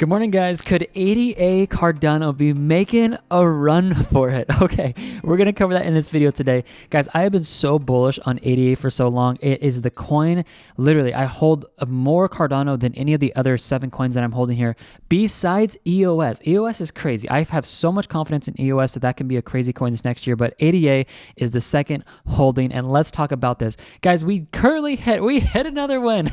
Good morning, guys. Could 80A Cardano be making a run for it? Okay, we're going to cover that in this video today. Guys, I have been so bullish on 80A for so long. It is the coin. Literally, I hold more Cardano than any of the other 7 coins that I'm holding here, besides EOS. EOS is crazy. I have so much confidence in EOS that can be a crazy coin this next year, but 80A is the second holding, and let's talk about this. Guys, we hit another win.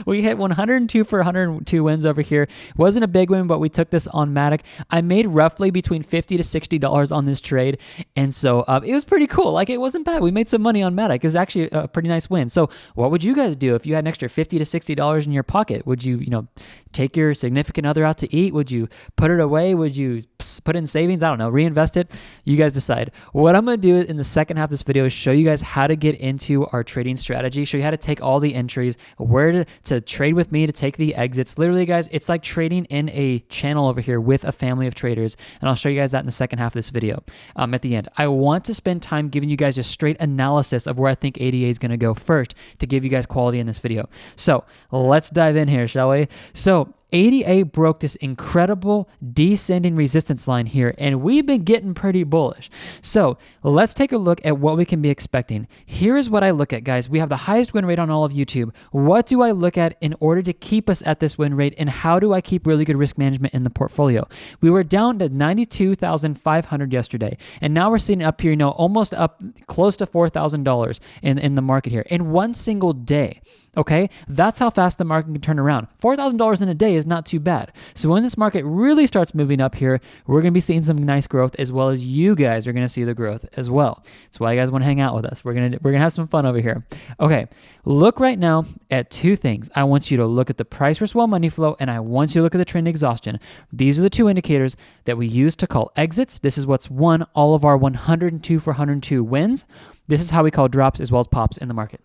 We hit 102 for 102 wins over here. Wasn't a big win, but we took this on Matic. I made roughly between $50 to $60 on this trade, and so it was pretty cool. Like, it wasn't bad. We made some money on Matic. It was actually a pretty nice win. So what would you guys do if you had an extra $50 to $60 in your pocket? Would you, take your significant other out to eat? Would you put it away? Would you put in savings? I don't know. Reinvest it? You guys decide. What I'm going to do in the second half of this video is show you guys how to get into our trading strategy, show you how to take all the entries, where to trade with me, to take the exits. Literally, guys, it's like trading in a channel over here with a family of traders, and I'll show you guys that in the second half of this video. At the end, I want to spend time giving you guys just straight analysis of where I think 80A is going to go first to give you guys quality in this video. So let's dive in here, shall we? So 80A broke this incredible descending resistance line here, and we've been getting pretty bullish. So let's take a look at what we can be expecting. Here is what I look at, guys. We have the highest win rate on all of YouTube. What do I look at in order to keep us at this win rate, and how do I keep really good risk management in the portfolio? We were down to 92,500 yesterday, and now we're sitting up here, almost up close to $4,000 in the market here in one single day. Okay, that's how fast the market can turn around. $4,000 in a day is not too bad. So when this market really starts moving up here, we're going to be seeing some nice growth, as well as you guys are going to see the growth as well. That's why you guys want to hang out with us. We're gonna have some fun over here. Okay, look right now at 2 things. I want you to look at the price versus well money flow, and I want you to look at the trend exhaustion. These are the 2 indicators that we use to call exits. This is what's won all of our 102 for 102 wins. This is how we call drops as well as pops in the market.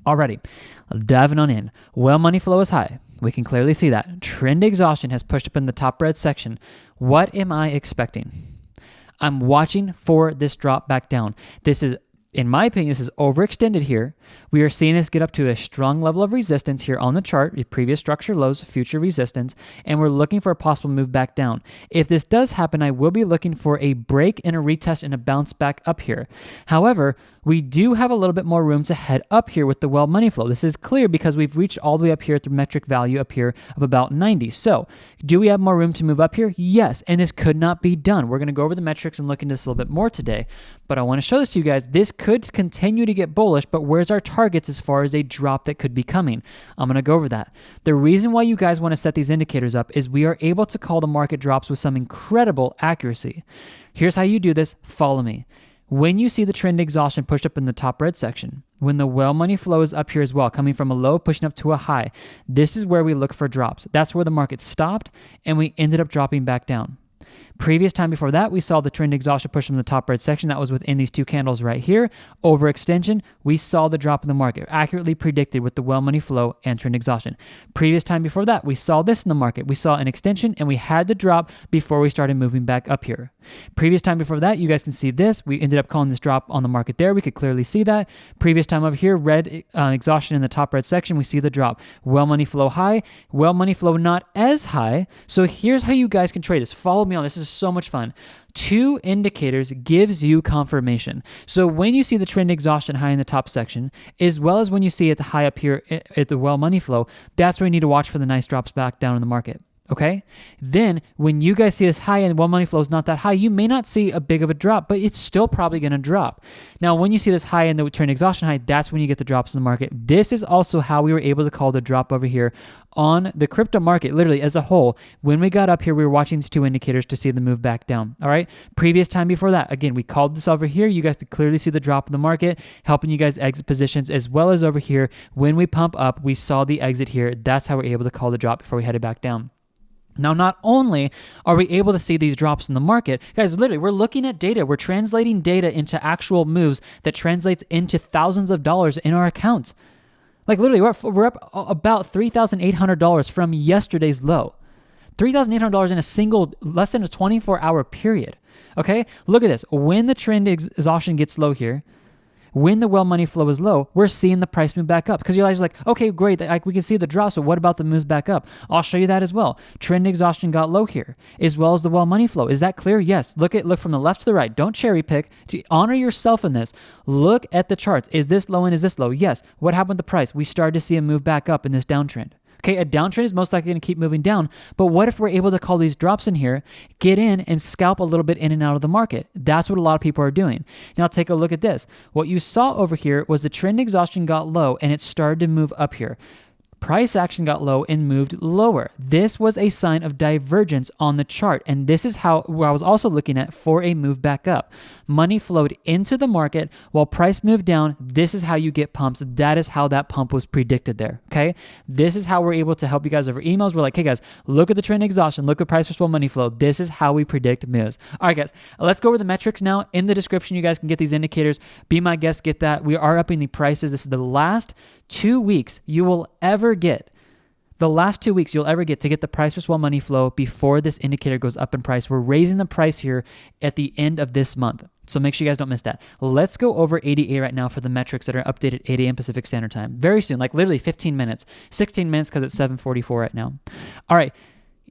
Alrighty, diving on in. Well, money flow is high. We can clearly see that. Trend exhaustion has pushed up in the top red section. What am I expecting? I'm watching for this drop back down. This is, in my opinion, this is overextended here. We are seeing this get up to a strong level of resistance here on the chart, previous structure lows, future resistance, and we're looking for a possible move back down. If this does happen, I will be looking for a break and a retest and a bounce back up here. However, we do have a little bit more room to head up here with the well money flow. This is clear because we've reached all the way up here at the metric value up here of about 90. So do we have more room to move up here? Yes, and this could not be done. We're going to go over the metrics and look into this a little bit more today, but I want to show this to you guys. This could continue to get bullish, but where's our targets as far as a drop that could be coming? I'm going to go over that. The reason why you guys want to set these indicators up is we are able to call the market drops with some incredible accuracy. Here's how you do this. Follow me. When you see the trend exhaustion pushed up in the top red section, when the well money flow is up here as well, coming from a low, pushing up to a high, this is where we look for drops. That's where the market stopped, and we ended up dropping back down. Previous time before that, we saw the trend exhaustion push from the top red section. That was within these 2 candles right here. Overextension, we saw the drop in the market, accurately predicted with the well money flow and trend exhaustion. Previous time before that, we saw this in the market. We saw an extension, and we had to drop before we started moving back up here. Previous time before that, you guys can see this. We ended up calling this drop on the market there. We could clearly see that. Previous time over here, red exhaustion in the top red section, we see the drop. Well money flow high, well money flow not as high. So here's how you guys can trade this. Follow me on this. This is so much fun. 2 indicators gives you confirmation. So when you see the trend exhaustion high in the top section, as well as when you see it high up here at the well money flow, that's where you need to watch for the nice drops back down in the market. Okay? Then when you guys see this high and well money flow is not that high, you may not see a big of a drop, but it's still probably going to drop. Now, when you see this high and the trend exhaustion high, that's when you get the drops in the market. This is also how we were able to call the drop over here on the crypto market, literally as a whole. When we got up here, we were watching these 2 indicators to see the move back down. All right? Previous time before that, again, we called this over here. You guys could clearly see the drop in the market, helping you guys exit positions, as well as over here. When we pump up, we saw the exit here. That's how we're able to call the drop before we headed back down. Now, not only are we able to see these drops in the market, guys, literally, we're looking at data. We're translating data into actual moves that translates into thousands of dollars in our accounts. Like, literally, we're up about $3,800 from yesterday's low. $3,800 in a single, less than a 24-hour period. Okay? Look at this. When the trend exhaustion gets low here, when the well money flow is low, we're seeing the price move back up because you guys are like, okay, great, like we can see the drop. So what about the moves back up? I'll show you that as well. Trend exhaustion got low here, as well as the well money flow. Is that clear? Yes. Look from the left to the right. Don't cherry pick. To honor yourself in this, look at the charts. Is this low and is this low? Yes. What happened with the price? We started to see a move back up in this downtrend. Okay, a downtrend is most likely going to keep moving down, but what if we're able to call these drops in here, get in and scalp a little bit in and out of the market? That's what a lot of people are doing. Now take a look at this. What you saw over here was the trend exhaustion got low and it started to move up here. Price action got low and moved lower. This was a sign of divergence on the chart, and this is where I was also looking at for a move back up. Money flowed into the market while price moved down. This is how you get pumps. That is how that pump was predicted there, okay? This is how we're able to help you guys over emails. We're like, hey guys, look at the trend exhaustion. Look at price for swell money flow. This is how we predict moves. All right, guys, let's go over the metrics now. In the description, you guys can get these indicators. Be my guest, get that. We are upping the prices. This is the last 2 weeks you will ever get. The last 2 weeks you'll ever get to get the price for swell money flow before this indicator goes up in price. We're raising the price here at the end of this month. So make sure you guys don't miss that. Let's go over ADA right now for the metrics that are updated 8 a.m. Pacific Standard Time. Very soon, like literally 15 minutes. 16 minutes because it's 7:44 right now. All right,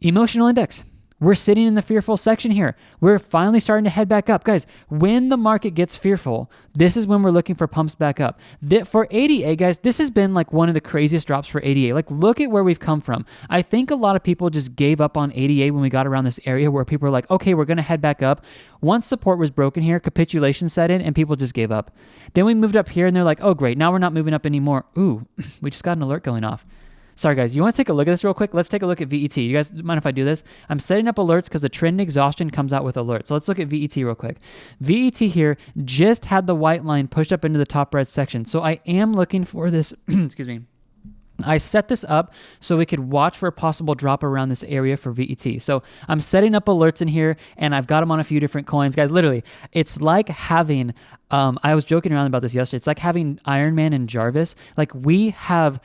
emotional index. We're sitting in the fearful section here. We're finally starting to head back up. Guys, when the market gets fearful, this is when we're looking for pumps back up. For ADA, guys, this has been like one of the craziest drops for ADA. Like, look at where we've come from. I think a lot of people just gave up on ADA when we got around this area where people were like, okay, we're going to head back up. Once support was broken here, capitulation set in, and people just gave up. Then we moved up here, and they're like, oh, great, now we're not moving up anymore. Ooh, we just got an alert going off. Sorry, guys. You want to take a look at this real quick? Let's take a look at VET. You guys mind if I do this? I'm setting up alerts because the trend exhaustion comes out with alerts. So let's look at VET real quick. VET here just had the white line pushed up into the top red section. So I am looking for this, excuse me. I set this up so we could watch for a possible drop around this area for VET. So I'm setting up alerts in here, and I've got them on a few different coins. Guys, literally, it's like having, I was joking around about this yesterday. It's like having Iron Man and Jarvis. Like, we have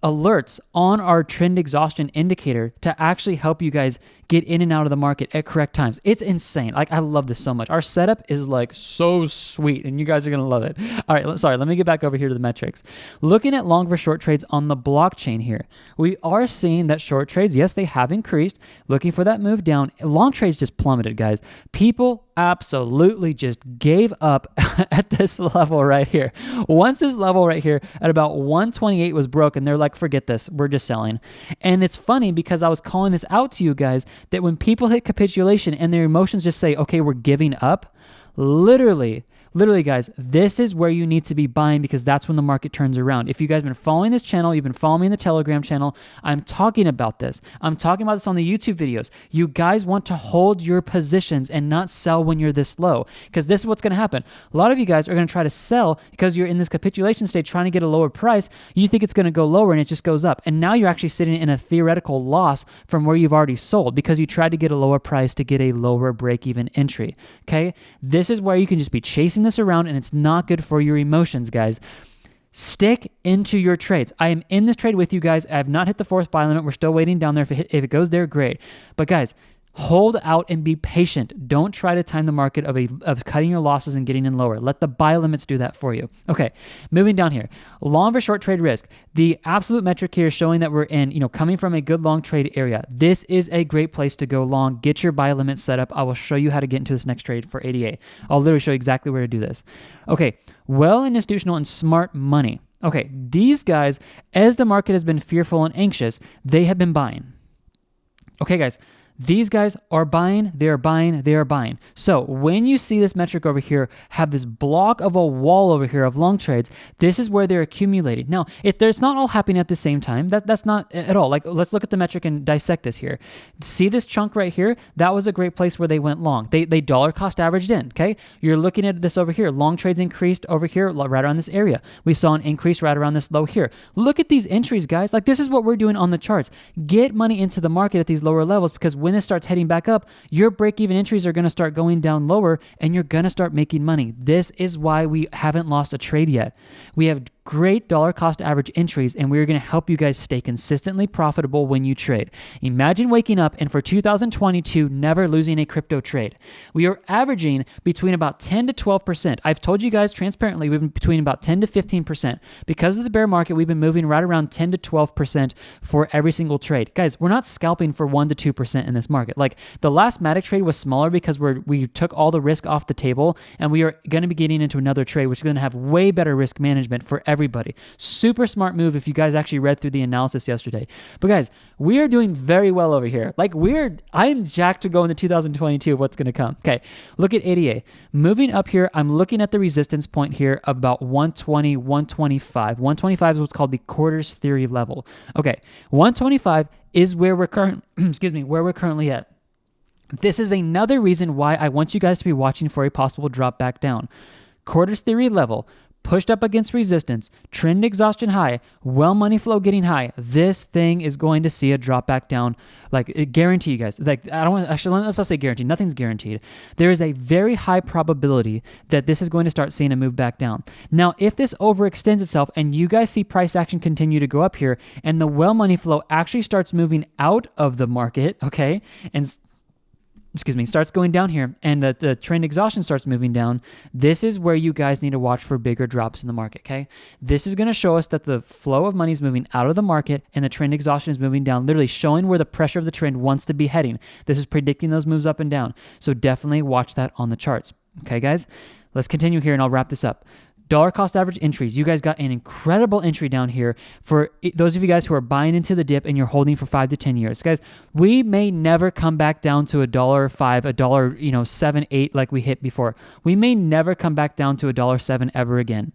alerts on our trend exhaustion indicator to actually help you guys get in and out of the market at correct times. It's insane. Like, I love this so much. Our setup is like so sweet, and you guys are going to love it. All right, sorry, let me get back over here to the metrics. Looking at long for short trades on the blockchain here, we are seeing that short trades, yes, they have increased. Looking for that move down. Long trades just plummeted, guys. People absolutely just gave up at this level right here. Once this level right here at about 128 was broken, they're like, forget this, we're just selling. And it's funny because I was calling this out to you guys that when people hit capitulation and their emotions just say, okay, we're giving up, literally, guys, this is where you need to be buying because that's when the market turns around. If you guys have been following this channel, you've been following me in the Telegram channel, I'm talking about this. I'm talking about this on the YouTube videos. You guys want to hold your positions and not sell when you're this low because this is what's going to happen. A lot of you guys are going to try to sell because you're in this capitulation state trying to get a lower price. You think it's going to go lower and it just goes up. And now you're actually sitting in a theoretical loss from where you've already sold because you tried to get a lower price to get a lower break-even entry. Okay? This is where you can just be chasing this around and it's not good for your emotions, guys. Stick into your trades. I am in this trade with you guys. I have not hit the fourth buy limit. We're still waiting down there. If it goes there, great. But guys, hold out and be patient. Don't try to time the market of cutting your losses and getting in lower. Let the buy limits do that for you. Okay, moving down here. Long or short trade risk. The absolute metric here is showing that we're in, coming from a good long trade area. This is a great place to go long. Get your buy limit set up. I will show you how to get into this next trade for ADA. I'll literally show you exactly where to do this. Okay, well institutional and smart money. Okay, these guys, as the market has been fearful and anxious, they have been buying. Okay, guys. These guys are buying, they are buying, they are buying. So when you see this metric over here have this block of a wall over here of long trades, this is where they're accumulating. Now, if there's not all happening at the same time, that's not at all. Like, let's look at the metric and dissect this here. See this chunk right here? That was a great place where they went long. They dollar cost averaged in, okay? You're looking at this over here. Long trades increased over here right around this area. We saw an increase right around this low here. Look at these entries, guys. Like, this is what we're doing on the charts. Get money into the market at these lower levels because when this starts heading back up, your break-even entries are going to start going down lower and you're going to start making money. This is why we haven't lost a trade yet. We have great dollar cost average entries, and we're going to help you guys stay consistently profitable when you trade. Imagine waking up and for 2022 never losing a crypto trade. We are averaging between about 10 to 12%. I've told you guys transparently we've been between about 10 to 15%. Because of the bear market, we've been moving right around 10 to 12% for every single trade. Guys, we're not scalping for 1 to 2% in this market. Like the last Matic trade was smaller because we took all the risk off the table, and we are going to be getting into another trade which is going to have way better risk management for everybody. Super smart move if you guys actually read through the analysis yesterday. But guys, we are doing very well over here. Like I'm jacked to go into 2022 of what's going to come. Okay, look at ADA. Moving up here, I'm looking at the resistance point here of about 120, 125. 125 is what's called the quarters theory level. Okay, 125 is where we're currently at. This is another reason why I want you guys to be watching for a possible drop back down. Quarters theory level, pushed up against resistance, trend exhaustion high, well money flow getting high. This thing is going to see a drop back down. Like, guarantee you guys. Like, let's not say guaranteed. Nothing's guaranteed. There is a very high probability that this is going to start seeing a move back down. Now, if this overextends itself and you guys see price action continue to go up here and the well money flow actually starts moving out of the market, okay, and starts going down here and the trend exhaustion starts moving down, this is where you guys need to watch for bigger drops in the market, okay? This is going to show us that the flow of money is moving out of the market and the trend exhaustion is moving down, literally showing where the pressure of the trend wants to be heading. This is predicting those moves up and down. So definitely watch that on the charts. Okay, guys? Let's continue here and I'll wrap this up. Dollar cost average entries. You guys got an incredible entry down here for those of you guys who are buying into the dip and you're holding for 5 to 10 years. Guys, we may never come back down to $1.05, $7, $8 like we hit before. We may never come back down to $1.07 ever again.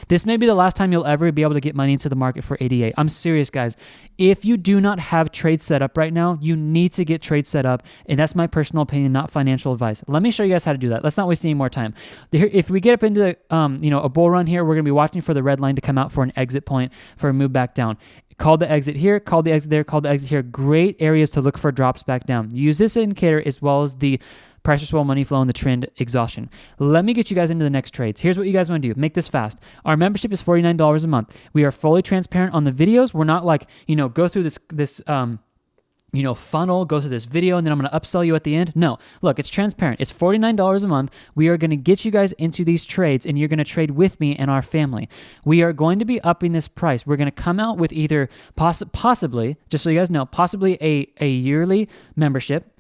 This may be the last time you'll ever be able to get money into the market for ADA. I'm serious, guys. If you do not have trades set up right now, you need to get trades set up, and that's my personal opinion, not financial advice. Let me show you guys how to do that. Let's not waste any more time. If we get up into a bull run here, we're going to be watching for the red line to come out for an exit point for a move back down. Call the exit here, call the exit there, call the exit here. Great areas to look for drops back down. Use this indicator as well as the price to swell money flow and the trend exhaustion. Let me get you guys into the next trades. Here's what you guys want to do. Make this fast. Our membership is $49 a month. We are fully transparent on the videos. We're not like, go through this funnel, go through this video, and then I'm going to upsell you at the end. No, look, it's transparent. It's $49 a month. We are going to get you guys into these trades, and you're going to trade with me and our family. We are going to be upping this price. We're going to come out with either possibly, just so you guys know, possibly a yearly membership,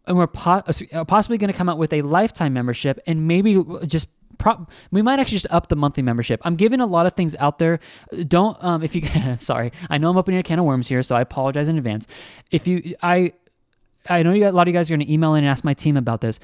and we're possibly going to come out with a lifetime membership, and maybe we might actually just up the monthly membership. I'm giving a lot of things out there. Don't sorry, I know I'm opening a can of worms here, so I apologize in advance. I know a lot of you guys are going to email in and ask my team about this.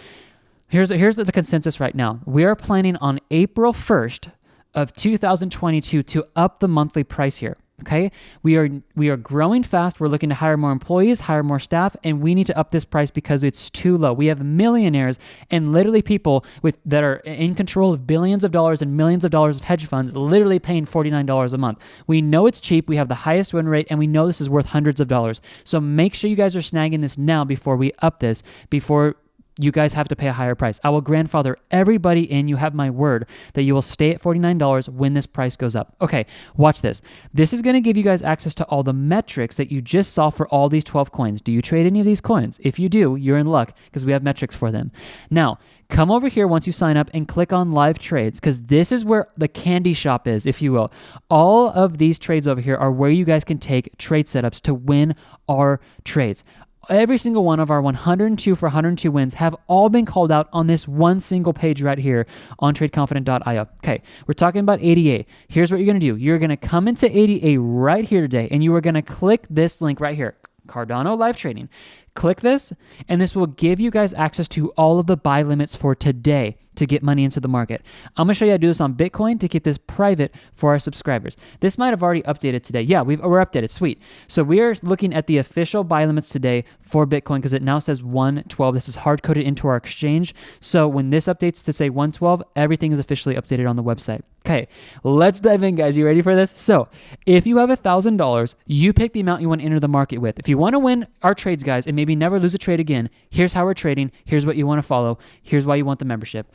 Here's the consensus right now. We are planning on April 1st of 2022 to up the monthly price here. Okay, we are growing fast. We're looking to hire more employees, hire more staff, and we need to up this price because it's too low. We have millionaires and literally people that are in control of billions of dollars and millions of dollars of hedge funds literally paying $49 a month. We know it's cheap. We have the highest win rate, and we know this is worth hundreds of dollars. So make sure you guys are snagging this now before we up this, before you guys have to pay a higher price. I will grandfather everybody in. You have my word that you will stay at $49 when this price goes up. Okay, watch this. This is going to give you guys access to all the metrics that you just saw for all these 12 coins. Do you trade any of these coins? If you do, you're in luck because we have metrics for them. Now, come over here once you sign up and click on live trades because this is where the candy shop is, if you will. All of these trades over here are where you guys can take trade setups to win our trades. Every single one of our 102 for 102 wins have all been called out on this one single page right here on tradeconfident.io. Okay, we're talking about ADA. Here's what you're going to do. You're going to come into ADA right here today, and you are going to click this link right here, Cardano Live Trading. Click this, and this will give you guys access to all of the buy limits for today to get money into the market. I'm going to show you how to do this on Bitcoin to keep this private for our subscribers. This might have already updated today. Yeah, we're updated. Sweet. So we are looking at the official buy limits today for Bitcoin because it now says 112. This is hard-coded into our exchange. So when this updates to say 112, everything is officially updated on the website. Okay, let's dive in, guys. You ready for this? So if you have $1,000, you pick the amount you want to enter the market with. If you want to win our trades, guys, and maybe never lose a trade again, here's how we're trading. Here's what you want to follow. Here's why you want the membership.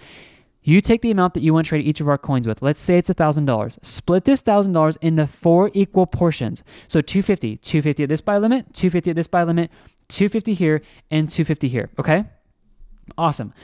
You take the amount that you want to trade each of our coins with. Let's say it's $1,000. Split this $1,000 into 4 equal portions. So 250, 250 at this buy limit, 250 at this buy limit, 250 here, and 250 here. Okay? Awesome.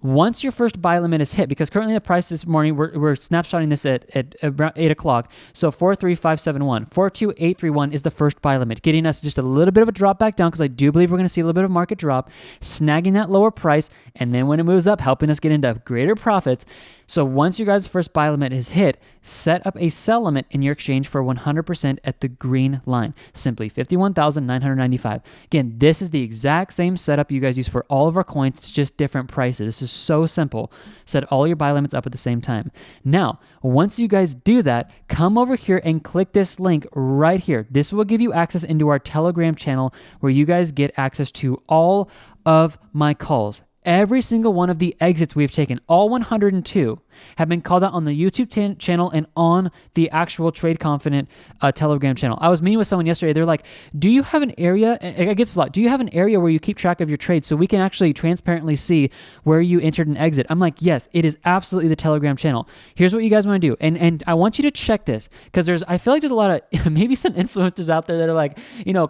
Once your first buy limit is hit, because currently the price this morning, we're snapshotting this at around 8 o'clock. So 43571, 42831 is the first buy limit, getting us just a little bit of a drop back down, because I do believe we're going to see a little bit of market drop, snagging that lower price, and then when it moves up, helping us get into greater profits. So once your guys' first buy limit is hit, set up a sell limit in your exchange for 100% at the green line, simply 51,995. Again, this is the exact same setup you guys use for all of our coins. It's just different prices. This is so simple. Set all your buy limits up at the same time. Now, once you guys do that, come over here and click this link right here. This will give you access into our Telegram channel, where you guys get access to all of my calls. Every single one of the exits we've taken, all 102, have been called out on the YouTube channel and on the actual Trade Confident Telegram channel. I was meeting with someone yesterday. They're like, do you have an area, I get this a lot, do you have an area where you keep track of your trades so we can actually transparently see where you entered an exit? I'm like, yes, it is absolutely the Telegram channel. Here's what you guys want to do. And I want you to check this, because I feel like there's a lot of, maybe some influencers out there that are like,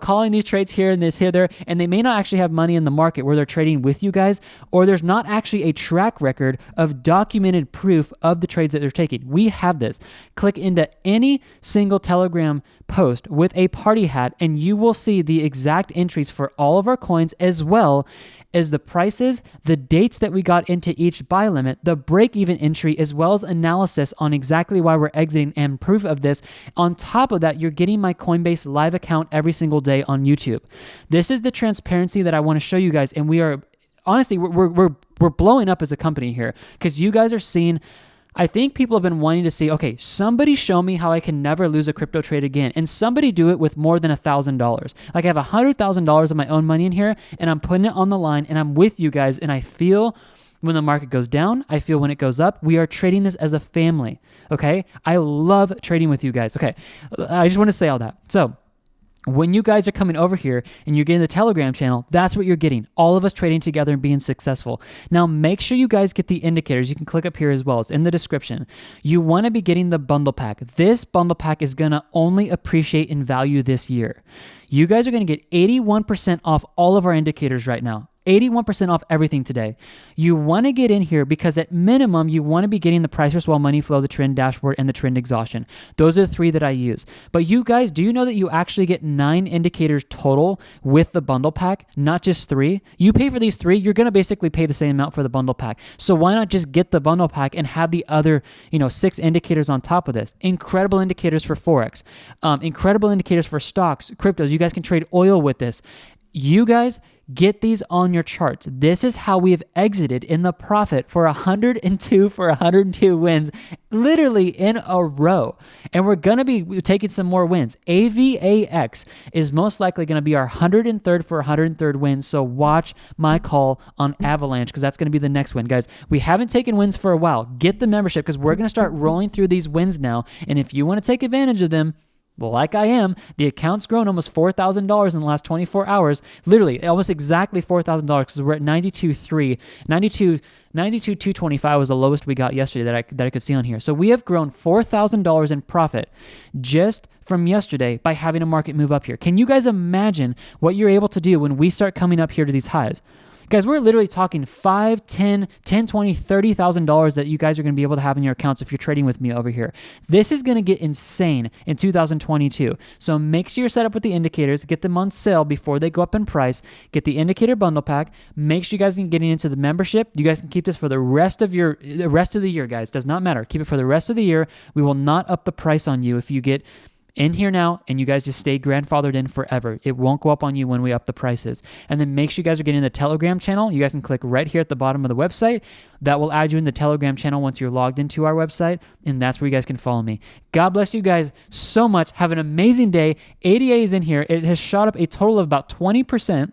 calling these trades here and this here, there, and they may not actually have money in the market where they're trading with you guys, or there's not actually a track record of documented proof of the trades that they're taking. We have this. Click into any single Telegram post with a party hat, and you will see the exact entries for all of our coins, as well as the prices, the dates that we got into each buy limit, the break-even entry, as well as analysis on exactly why we're exiting and proof of this. On top of that, you're getting my Coinbase live account every single day on YouTube. This is the transparency that I want to show you guys, and we are honestly, we're blowing up as a company here, because you guys are seeing, I think people have been wanting to see, okay, somebody show me how I can never lose a crypto trade again, and somebody do it with more than $1,000. Like, I have $100,000 of my own money in here, and I'm putting it on the line, and I'm with you guys, and I feel when the market goes down, I feel when it goes up. We are trading this as a family, okay? I love trading with you guys, okay? I just want to say all that. So when you guys are coming over here and you're getting the Telegram channel, that's what you're getting. All of us trading together and being successful. Now, make sure you guys get the indicators. You can click up here as well. It's in the description. You want to be getting the bundle pack. This bundle pack is going to only appreciate in value this year. You guys are going to get 81% off all of our indicators right now. 81% off everything today. You want to get in here because at minimum, you want to be getting the price versus money flow, the trend dashboard, and the trend exhaustion. Those are the 3 that I use. But you guys, do you know that you actually get 9 indicators total with the bundle pack, not just 3? You pay for these 3, you're going to basically pay the same amount for the bundle pack. So why not just get the bundle pack and have the other, 6 indicators on top of this? Incredible indicators for Forex, incredible indicators for stocks, cryptos. You guys can trade oil with this. You guys get these on your charts. This is how we have exited in the profit for 102 wins, literally in a row. And we're going to be taking some more wins. AVAX is most likely going to be our 103rd for 103rd win. So watch my call on Avalanche, because that's going to be the next win. Guys, we haven't taken wins for a while. Get the membership, because we're going to start rolling through these wins now. And if you want to take advantage of them, well, like I am, the account's grown almost $4,000 in the last 24 hours. Literally, almost exactly $4,000, because we're at 92,225 was the lowest we got yesterday that I could see on here. So we have grown $4,000 in profit just from yesterday by having a market move up here. Can you guys imagine what you're able to do when we start coming up here to these highs? Guys, we're literally talking $5, $10, $20, $30,000 that you guys are going to be able to have in your accounts if you're trading with me over here. This is going to get insane in 2022. So make sure you're set up with the indicators, get them on sale before they go up in price, get the indicator bundle pack, make sure you guys can get into the membership. You guys can keep this for the rest of the year, guys. Does not matter. Keep it for the rest of the year. We will not up the price on you if you get in here now and you guys just stay grandfathered in forever. It won't go up on you when we up the prices. And then make sure you guys are getting the Telegram channel. You guys can click right here at the bottom of the website. That will add you in the Telegram channel once you're logged into our website, and that's where you guys can follow me. God bless you guys so much. Have an amazing day. ADA is in here. It has shot up a total of about 20%.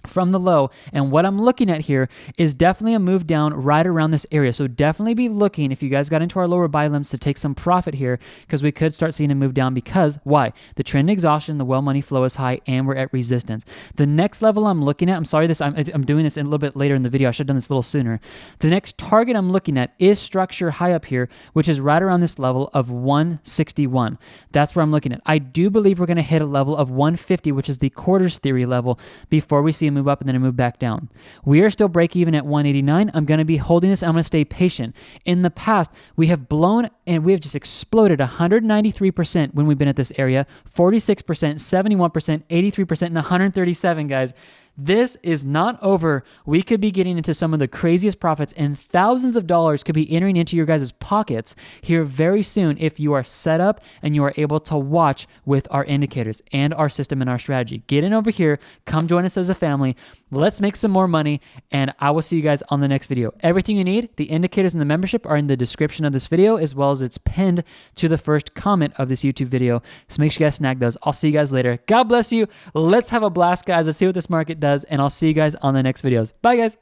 from the low. And what I'm looking at here is definitely a move down right around this area. So definitely be looking, if you guys got into our lower buy limits, to take some profit here, because we could start seeing a move down. Because why? The trend exhaustion, the well money flow is high, and we're at resistance. The next level I'm looking at, I'm sorry, I'm doing this a little bit later in the video. I should have done this a little sooner. The next target I'm looking at is structure high up here, which is right around this level of 161. That's where I'm looking at. I do believe we're going to hit a level of 150, which is the quarters theory level, before we see a move up and then a move back down. We are still break even at 189. I'm going to be holding this. I'm going to stay patient. In the past, we have blown and we have just exploded 193% when we've been at this area, 46%, 71%, 83%, and 137, guys. This is not over. We could be getting into some of the craziest profits, and thousands of dollars could be entering into your guys' pockets here very soon if you are set up and you are able to watch with our indicators and our system and our strategy. Get in over here. Come join us as a family. Let's make some more money, and I will see you guys on the next video. Everything you need, the indicators and the membership, are in the description of this video, as well as it's pinned to the first comment of this YouTube video. So make sure you guys snag those. I'll see you guys later. God bless you. Let's have a blast, guys. Let's see what this market does, and I'll see you guys on the next videos. Bye, guys.